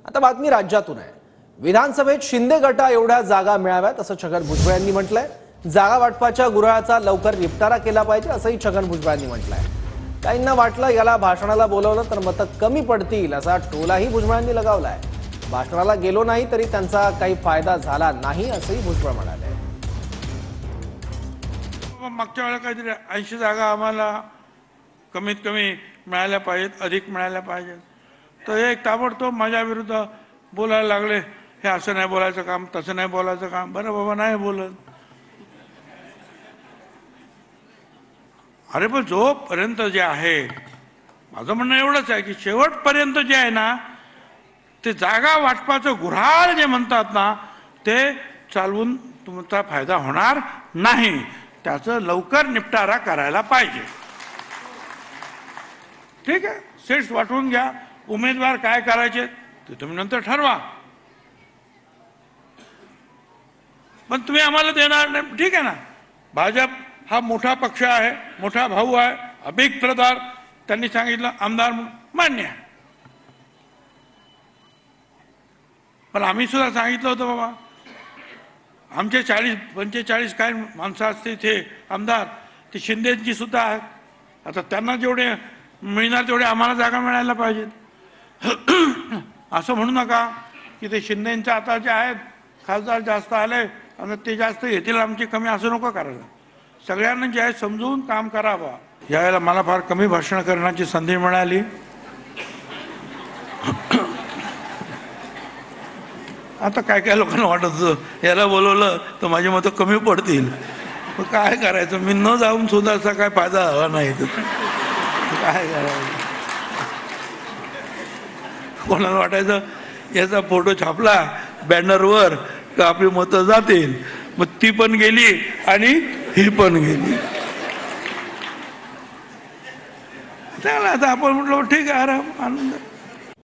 आता बातमी राज्यातून आहे। विधानसभेत शिंदे गटा एवढ्या जागा मिळाव्यात असं छगन भुजबळ यांनी म्हटलंय। जागा वाटपाच्या गुऱ्हाळाचा लवकर निपटारा केला पाहिजे असंही छगन भुजबळ यांनी म्हटलंय। काहींना वाटलं याला भाषणाला बोलवलं तर मतं कमी पडतील असा टोलाही भुजबळ यांनी लगावलाय। भाषणाला गेलो नाही तरी त्यांचा काही फायदा झाला नाही असंही भुजबळ म्हणाले। मागच्या वेळेला काहीतरी 80 जागा आम्हाला कमीत कमी मिळाल्या पाहिजेत, अधिक मिळाल्या पाहिजेत, तर एक ताबडतोब माझ्या विरुद्ध बोलायला लागले। हे असं नाही बोलायचं काम, तसं नाही बोलायचं काम। बरं बाबा, नाही बोलत। अरे पण जोपर्यंत जे आहे, माझं म्हणणं एवढंच आहे की शेवटपर्यंत जे आहे ना, ते जागा वाटपाचं गुऱ्हाळ जे म्हणतात ना, ते चालवून तुमचा फायदा होणार नाही। त्याचं लवकर निपटारा करायला पाहिजे। ठीक आहे, सीट्स वाटून घ्या, उमेदवार काय करायचे ते तुम्ही नंतर ठरवा, पण तुम्ही आम्हाला देणार नाही, ठीक आहे ना। भाजप हा मोठा पक्ष आहे, मोठा भाऊ आहे, अभिक प्रदार, त्यांनी सांगितलं आमदार मान्य आहे। पण आम्ही सुद्धा सांगितलं होतं बाबा, आमचे 40-45 काय माणसं असते ते आमदार, ते शिंदेची सुद्धा आहेत। आता त्यांना जेवढे मिळणार तेवढे आम्हाला जागा मिळायला पाहिजेत। असं म्हणू नका की ते शिंदेच्या आता जे आहेत खासदार जास्त आले आणि ते जास्त घेतील, आमची कमी, असं नको करायला। सगळ्यांना जे आहे समजून काम करावं। यावेळेला मला फार कमी भाषण करण्याची संधी मिळाली। आता काय काय लोकांना वाटत होतं याला बोलवलं तर माझी मतं कमी पडतील, पण काय करायचं, मी न जाऊन सुद्धा असा काय फायदा झाला नाही, तर काय करायचं। कोणाला वाटायचं याचा फोटो छापला बॅनरवर का आपली मतं जातील, मग ती पण गेली आणि ही पण गेली। त्याला आता आपण म्हटलं ठीक आहे, आराम, आनंद।